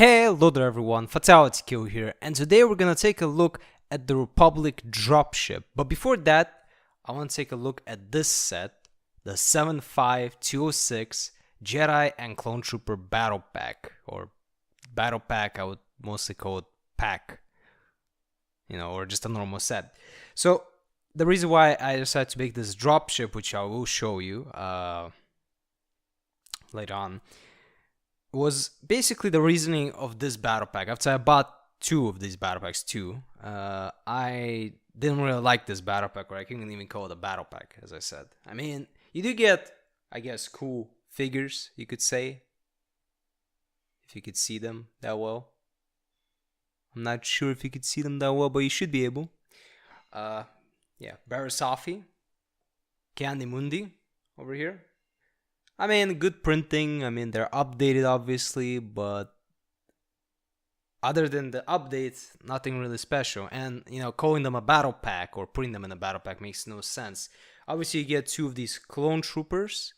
Hello there everyone, Fatality Kill here, and today we're gonna take a look at the Republic Dropship. But before that, I want to take a look at this set, the 75206 Jedi and Clone Trooper Battle Pack, or Battle Pack. I would mostly call it pack, or just a normal set. So the reason why I decided to make this dropship, which I will show you later on, was basically the reasoning of this battle pack. After I bought two of these battle packs too, I didn't really like this battle pack, or I couldn't even call it a battle pack, as I said. I mean, you do get, I guess, cool figures, you could say, if you could see them that well. I'm not sure if you could see them that well, but you should be able. Yeah, Barisafi, Ki-Adi-Mundi over here. I mean, good printing. I mean, they're updated, obviously, but other than the updates, nothing really special. And, calling them a battle pack or putting them in a battle pack makes no sense. Obviously, you get two of these clone troopers.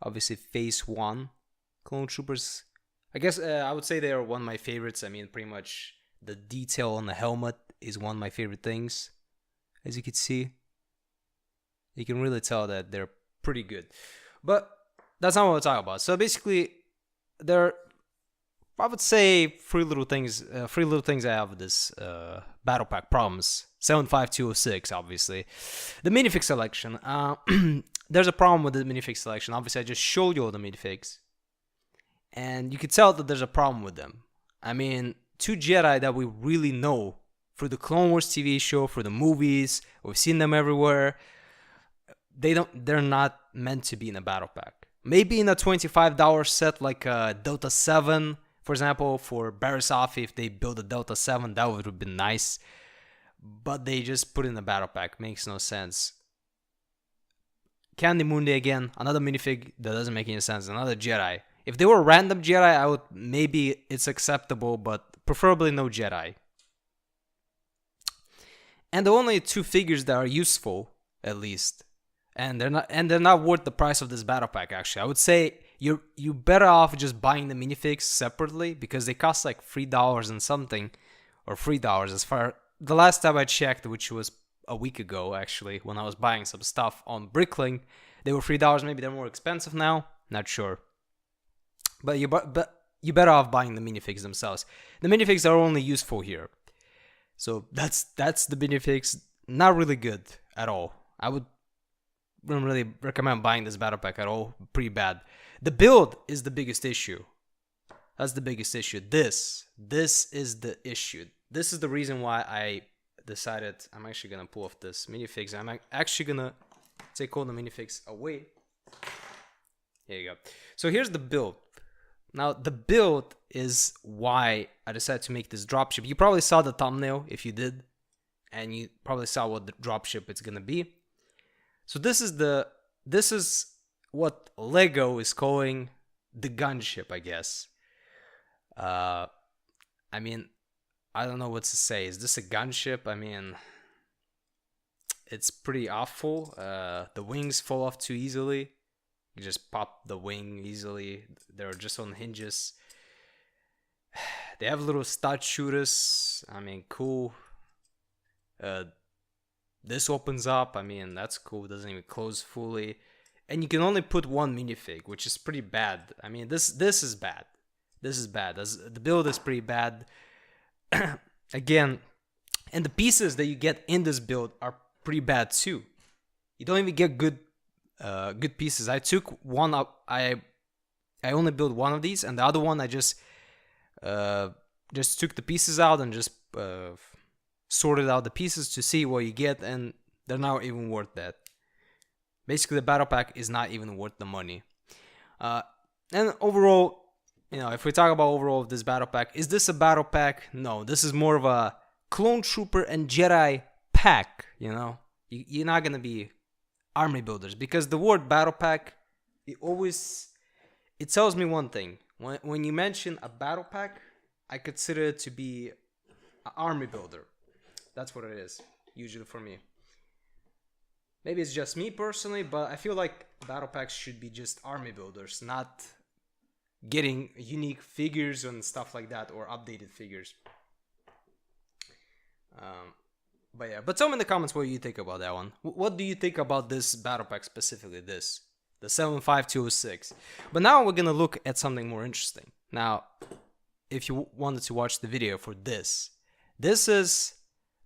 Obviously, phase 1 clone troopers. I guess I would say they are one of my favorites. I mean, pretty much the detail on the helmet is one of my favorite things. As you can see, you can really tell that they're pretty good. But that's not what we're talking about. So basically, there are, I would say, three little things I have with this battle pack problems. 75206, obviously. The minifig selection. There's a problem with the minifig selection. Obviously, I just showed you all the minifigs, and you could tell that there's a problem with them. I mean, two Jedi that we really know through the Clone Wars TV show, for the movies, we've seen them everywhere. They're not meant to be in a battle pack. Maybe in a $25 set like a Delta 7, for example, for Barisafi, if they build a Delta 7, that would have been nice. But they just put it in a battle pack. Makes no sense. Ki-Adi-Mundi again, another minifig that doesn't make any sense. Another Jedi. If they were random Jedi, maybe it's acceptable, but preferably no Jedi. And the only two figures that are useful, at least, and they're not worth the price of this battle pack. Actually, I would say you're better off just buying the minifigs separately, because they cost like $3 and something, or $3 as far. The last time I checked, which was a week ago actually, when I was buying some stuff on Bricklink, they were $3. Maybe they're more expensive now. Not sure. But you're better off buying the minifigs themselves. The minifigs are only useful here. So that's the minifigs. Not really good at all. I wouldn't really recommend buying this battle pack at all. Pretty bad. The build is the biggest issue. That's the biggest issue. This is the issue. This is the reason why I decided I'm actually gonna pull off this minifigs. I'm actually gonna take all the minifigs away. Here you go. So here's the build. Now, the build is why I decided to make this dropship. You probably saw the thumbnail if you did, and you probably saw what the dropship it's gonna be. So this is what Lego is calling the gunship, I guess. I mean, I don't know what to say. Is this a gunship? I mean, it's pretty awful. The wings fall off too easily. You just pop the wing easily. They're just on hinges. They have little stud shooters. I mean, cool. This opens up. I mean, that's cool. It doesn't even close fully. And you can only put one minifig, which is pretty bad. I mean, this is bad. This is bad. The build is pretty bad. Again, and the pieces that you get in this build are pretty bad too. You don't even get good pieces. I took one up. I only built one of these, and the other one I just took the pieces out and just sorted out the pieces to see what you get, and they're not even worth that. Basically, the battle pack is not even worth the money. And overall, if we talk about overall this battle pack, is this a battle pack? No, this is more of a clone trooper and Jedi pack. You're not gonna be army builders, because the word battle pack, it tells me one thing. When you mention a battle pack, I consider it to be an army builder. That's what it is, usually for me. Maybe it's just me personally, but I feel like battle packs should be just army builders, not getting unique figures and stuff like that, or updated figures. But yeah, but tell me in the comments what you think about that one. What do you think about this battle pack specifically, the 75206? But now we're gonna look at something more interesting. Now, if you wanted to watch the video for this is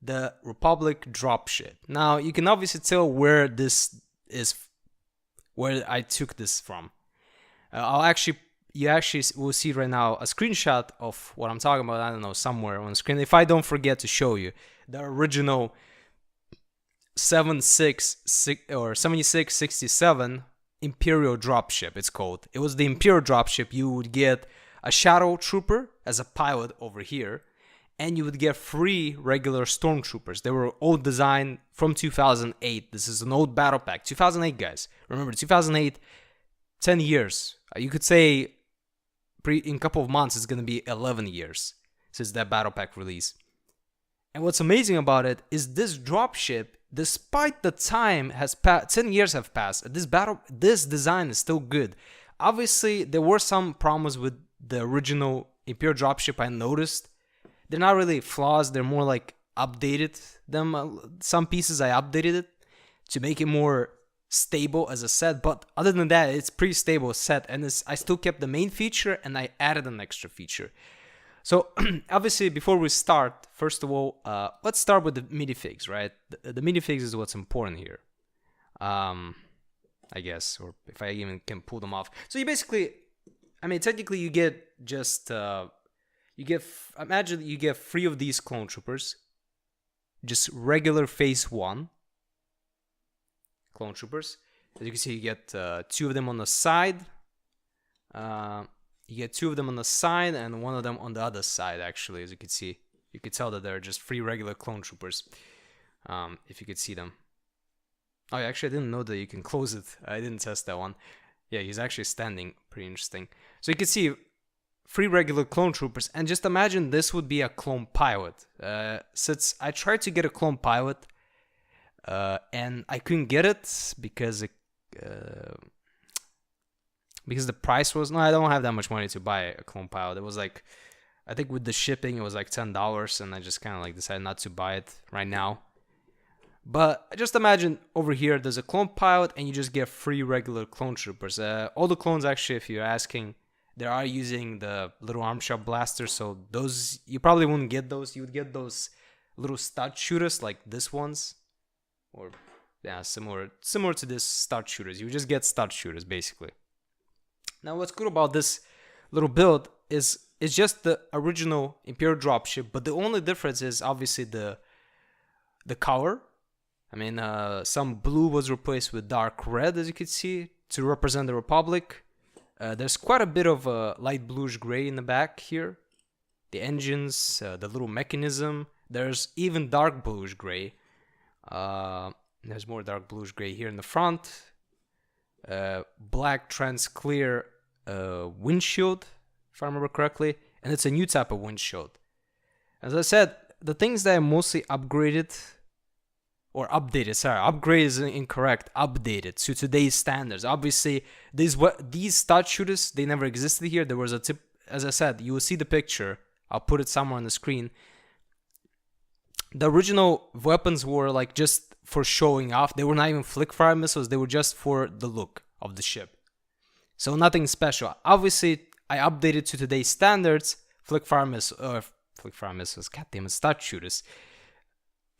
the Republic Dropship. Now, you can obviously tell where this is, where I took this from. You actually will see right now a screenshot of what I'm talking about. I don't know, somewhere on the screen. If I don't forget to show you the original 7667 Imperial Dropship, it's called. It was the Imperial Dropship. You would get a Shadow Trooper as a pilot over here, and you would get 3 regular Stormtroopers. They were old design from 2008. This is an old battle pack. 2008, guys. Remember, 2008, 10 years. You could say in a couple of months, it's going to be 11 years since that battle pack release. And what's amazing about it is this dropship, despite the time has passed, 10 years have passed, this design is still good. Obviously, there were some problems with the original Imperial dropship. I noticed they're not really flaws, they're more like updated them. Some pieces I updated it to make it more stable as a set, but other than that, it's pretty stable set, and I still kept the main feature and I added an extra feature. So obviously, before we start, first of all, let's start with the minifigs, right? The minifigs is what's important here, I guess, or if I even can pull them off. So you basically, I mean, technically you get just, imagine you get 3 of these clone troopers, just regular phase 1 clone troopers. As you can see, you get 2 of them on the side. You get 2 of them on the side and 1 of them on the other side, actually. As you can see, you could tell that they're just 3 regular clone troopers, if you could see them. Oh, actually, I didn't know that you can close it. I didn't test that one. Yeah, he's actually standing. Pretty interesting. So you can see 3 regular clone troopers, and just imagine this would be a clone pilot. Since I tried to get a clone pilot, and I couldn't get it because the price was, no, I don't have that much money to buy a clone pilot. It was like, I think with the shipping it was like $10, and I just kind of like decided not to buy it right now. But just imagine over here there's a clone pilot and you just get 3 regular clone troopers. All the clones, actually, if you're asking, they are using the little arm shot blasters, so those you probably wouldn't get those. You would get those little stud shooters like this ones, or yeah, similar to this stud shooters. You just get stud shooters basically. Now, what's cool about this little build is it's just the original Imperial dropship, but the only difference is obviously the color. I mean, some blue was replaced with dark red, as you can see, to represent the Republic. There's quite a bit of light bluish gray in the back here. The engines, the little mechanism. There's even dark bluish gray. There's more dark bluish gray here in the front. Black trans clear windshield, if I remember correctly, and it's a new type of windshield. As I said, the things that I mostly upgraded or updated, sorry, upgrade is incorrect, updated to today's standards. Obviously, these stud shooters, they never existed here. There was a tip, as I said, you will see the picture. I'll put it somewhere on the screen. The original weapons were like just for showing off. They were not even flick fire missiles. They were just for the look of the ship. So nothing special. Obviously, I updated to today's standards. Flick fire missiles, goddamn it, stud shooters.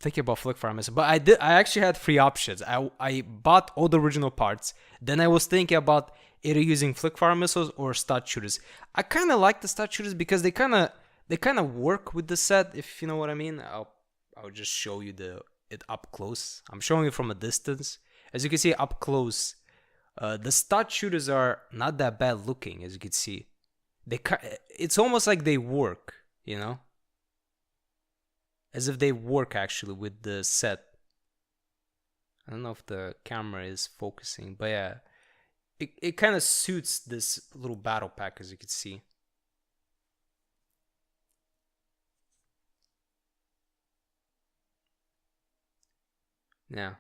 Thinking about flick fire missiles, but I actually had 3 options. I bought all the original parts. Then I was thinking about either using flick fire missiles or stud shooters. I kind of like the stud shooters because they kind of work with the set, if you know what I mean. I'll just show you it up close. I'm showing it from a distance. As you can see up close, the stud shooters are not that bad looking. As you can see, it's almost like they work, you know, as if they work actually with the set. I don't know if the camera is focusing, but yeah, it kind of suits this little battle pack, as you can see. Yeah,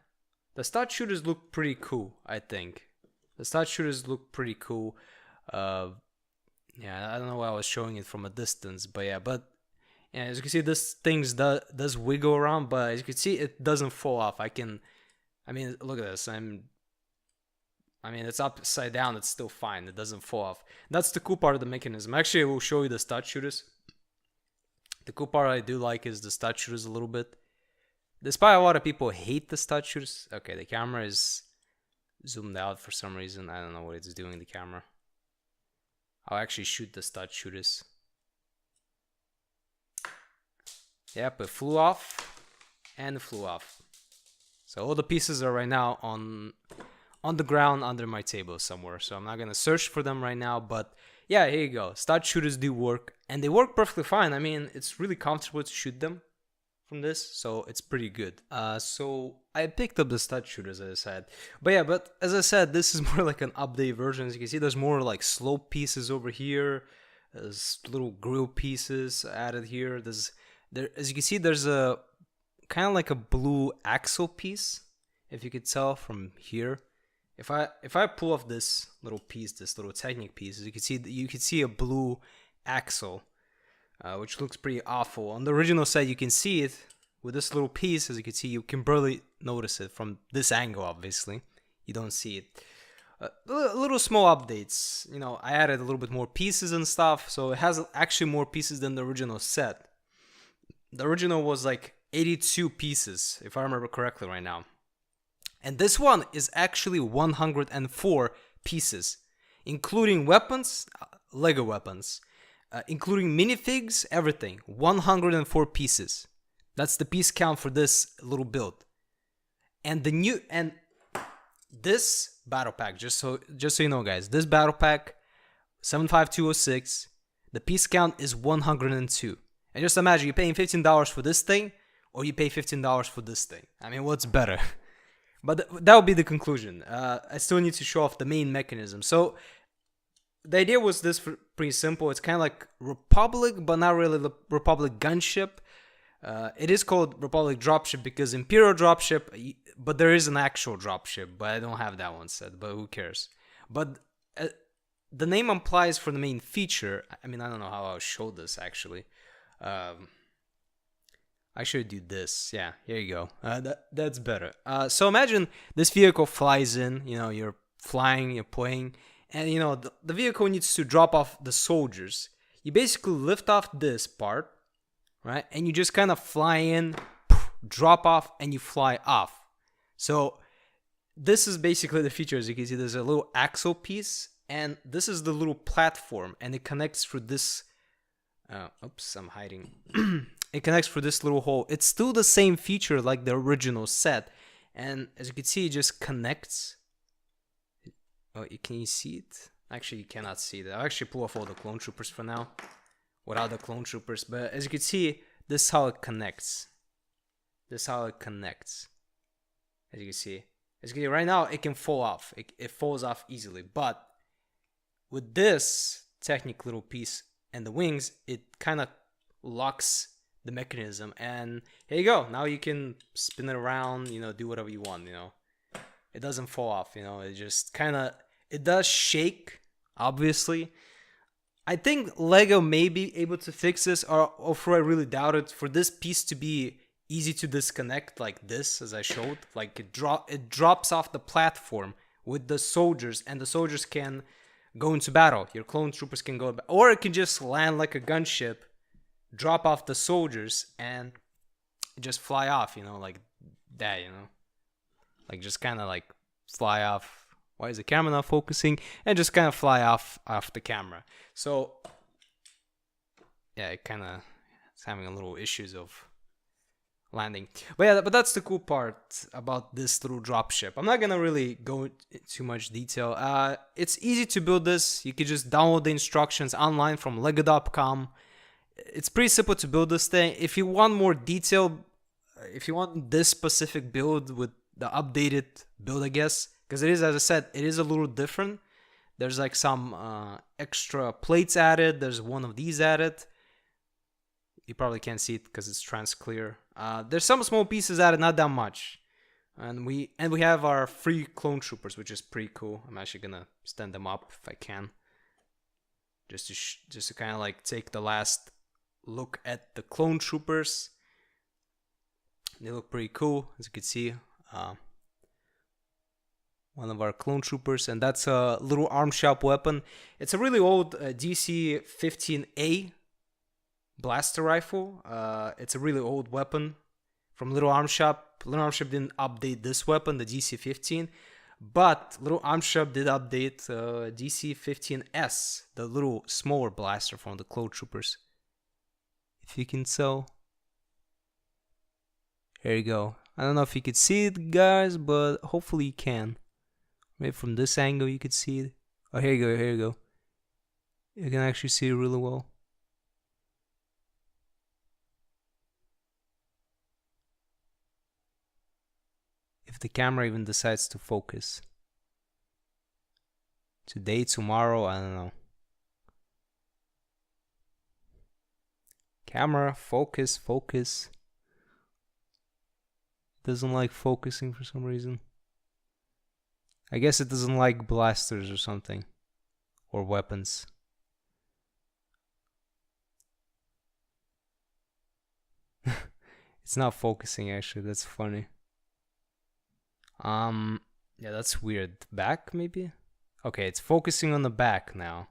the stud shooters look pretty cool, I think. The stud shooters look pretty cool. Yeah, I don't know why I was showing it from a distance, but yeah, as you can see, this thing does wiggle around, but as you can see, it doesn't fall off. I mean, look at this. I mean, it's upside down. It's still fine. It doesn't fall off. That's the cool part of the mechanism. Actually, I will show you the stud shooters. The cool part I do like is the stud shooters a little bit. Despite a lot of people hate the stud shooters. Okay, the camera is zoomed out for some reason. I don't know what it's doing, the camera. I'll actually shoot the stud shooters. Yep, it flew off. And it flew off. So all the pieces are right now on the ground under my table somewhere. So I'm not going to search for them right now. But yeah, here you go. Stud shooters do work. And they work perfectly fine. I mean, it's really comfortable to shoot them from this. So it's pretty good. So I picked up the stud shooters, as I said. But yeah, but as I said, this is more like an update version. As you can see, there's more like slope pieces over here. There's little grill pieces added here. As you can see, there's a kind of like a blue axle piece, if you could tell from here. If I pull off this little piece, this little Technic piece, as you can see a blue axle, which looks pretty awful. On the original set, you can see it with this little piece. As you can see, you can barely notice it from this angle. Obviously, you don't see it. Little small updates. You know, I added a little bit more pieces and stuff, so it has actually more pieces than the original set. The original was like 82 pieces, if I remember correctly right now. And this one is actually 104 pieces, including weapons, Lego weapons, including minifigs, everything. 104 pieces. That's the piece count for this little build. And this battle pack, just so you know, guys, this battle pack 75206, the piece count is 102. And just imagine you're paying $15 for this thing, or you pay $15 for this thing. I mean, what's better? But that would be the conclusion. I still need to show off the main mechanism. So the idea was this pretty simple. It's kind of like Republic, but not really Republic gunship. It is called Republic Dropship because Imperial Dropship, but there is an actual dropship, but I don't have that one set, but who cares? But the name implies for the main feature. I mean, I don't know how I'll show this actually. I should do this. Yeah, here you go. That's better. So imagine this vehicle flies in. You know, you're flying, you're playing, and you know the vehicle needs to drop off the soldiers. You basically lift off this part, right? And you just kind of fly in, drop off, and you fly off. So this is basically the feature. As you can see, there's a little axle piece, and this is the little platform, and it connects through this. Oops, I'm hiding. It connects through this little hole. It's still the same feature like the original set. And as you can see, it just connects. Oh, can you see it? Actually, you cannot see that. I'll actually pull off all the clone troopers for now. Without the clone troopers. But as you can see, this is how it connects. This is how it connects. As you can see. As you can see, right now, it can fall off. It falls off easily. But with this Technic little piece and the wings, it kind of locks the mechanism, and here you go. Now you can spin it around, you know, do whatever you want, you know. It doesn't fall off, you know. It just kind of, it does shake, obviously. I think Lego may be able to fix this, or for I really doubt it, for this piece to be easy to disconnect like this, as I showed. Like it drops off the platform with the soldiers, and the soldiers can go into battle. Your clone troopers can go, or it can just land like a gunship, drop off the soldiers, and just fly off, you know, like that, you know, like just kind of like fly off. Why is the camera not focusing? And just kind of fly off the camera. So yeah, it kind of is having a little issues of landing. But yeah, but that's the cool part about this little dropship. I'm not gonna really go into too much detail. It's easy to build this. You can just download the instructions online from lego.com. It's pretty simple to build this thing. If you want more detail, if you want this specific build with the updated build, I guess, because it is, as I said, it is a little different. There's like some extra plates added. There's one of these added. You probably can't see it because it's trans clear. There's some small pieces added, not that much. And we have our free clone troopers, which is pretty cool. I'm actually gonna stand them up if I can. just to kind of like take the last look at the clone troopers. They look pretty cool, as you can see. One of our clone troopers, and that's a little arm shop weapon. It's a really old DC-15A blaster rifle. It's a really old weapon from Little Arm Shop. Little Arm Shop didn't update this weapon, the DC-15, but Little Arm Shop did update DC-15S, the little smaller blaster from the clone troopers. If you can tell. Here you go. I don't know if you could see it, guys, but hopefully you can. Maybe from this angle you could see it. Oh, here you go, here you go. You can actually see it really well. If the camera even decides to focus. Today, tomorrow, I don't know. Camera, focus, focus. Doesn't like focusing for some reason. I guess it doesn't like blasters or something. Or weapons. It's not focusing actually, that's funny. Yeah, that's weird. Back maybe? Okay, it's focusing on the back now.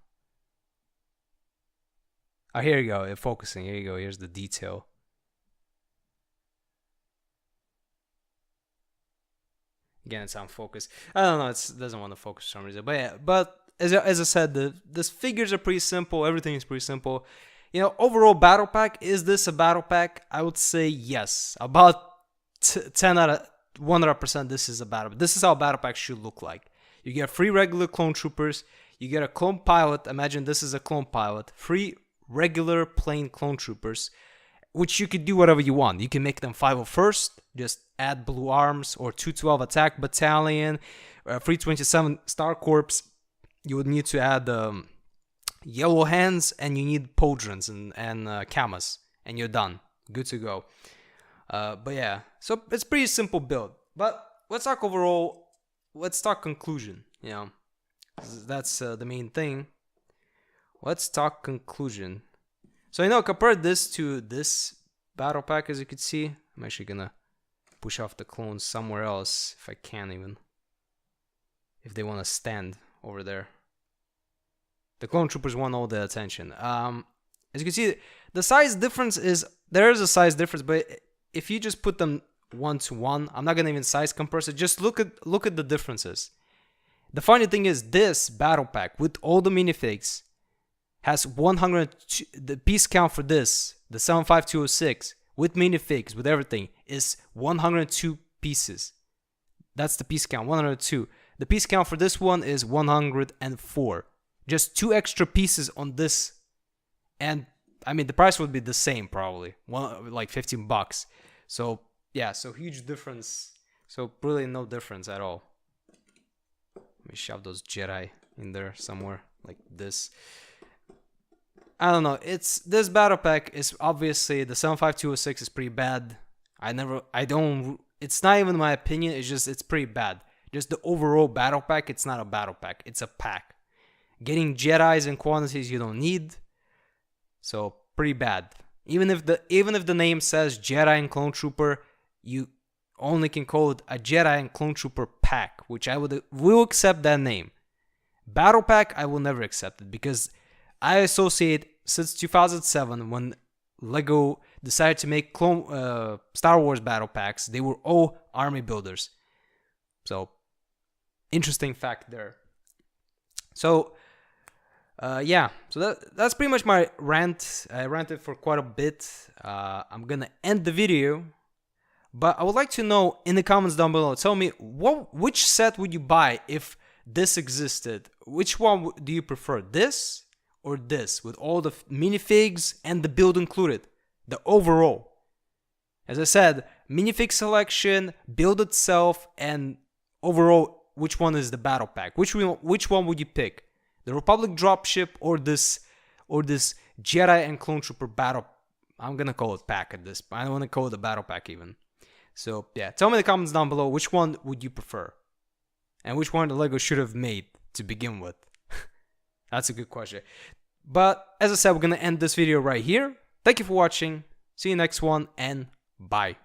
Oh, here you go, it's focusing, here you go, here's the detail. Again, it's unfocused. I don't know, it doesn't want to focus for some reason. But yeah, but as I said, the figures are pretty simple. Everything is pretty simple. You know, overall battle pack, is this a battle pack? I would say yes. About 10 out of 100% this is a battle pack. This is how a battle pack should look like. You get 3 regular clone troopers. You get a clone pilot. Imagine this is a clone pilot. 3 regular plain clone troopers, which you could do whatever you want. You can make them 501st, just add blue arms, or 212 attack battalion, 327 star corps. You would need to add yellow hands, and you need podrons and camas, and you're done. Good to go. But yeah, so it's pretty simple build. But let's talk overall. Let's talk conclusion. You know, that's the main thing. Let's talk conclusion. So, you know, compare this to this battle pack, as you can see. I'm actually gonna push off the clones somewhere else, if I can even. If they want to stand over there. The clone troopers want all the attention. As you can see, the size difference is... There is a size difference, but if you just put them 1-to-1, I'm not gonna even size compare, so just look at the differences. The funny thing is, this battle pack, with all the minifigs, has 102, the piece count for this, the 75206, with minifigs, with everything, is 102 pieces. That's the piece count, 102. The piece count for this one is 104. Just 2 extra pieces on this. And, I mean, the price would be the same, probably. Like $15. So, yeah, so huge difference. So, really no difference at all. Let me shove those Jedi in there somewhere, like this. I don't know, this battle pack is obviously, the 75206 is pretty bad. It's not even my opinion, it's pretty bad. Just the overall battle pack, it's not a battle pack, it's a pack. Getting Jedis in quantities you don't need, so pretty bad. Even if the name says Jedi and Clone Trooper, you only can call it a Jedi and Clone Trooper pack, which will accept that name. Battle pack, I will never accept it, because I associate, since 2007, when Lego decided to make Star Wars battle packs, they were all army builders. So, interesting fact there. So, yeah, so that's pretty much my rant. I ranted for quite a bit. I'm gonna end the video, but I would like to know in the comments down below, tell me, which set would you buy if this existed? Which one do you prefer, this or this, with all the minifigs and the build included, the overall? As I said, minifig selection, build itself, and overall, which one is the battle pack? Which one would you pick? The Republic Dropship or this Jedi and Clone Trooper battle? I'm gonna call it pack at this point. I don't want to call it a battle pack even. So yeah, tell me in the comments down below, which one would you prefer, and which one the Lego should have made to begin with. That's a good question. But as I said, we're gonna end this video right here. Thank you for watching. See you next one, and bye.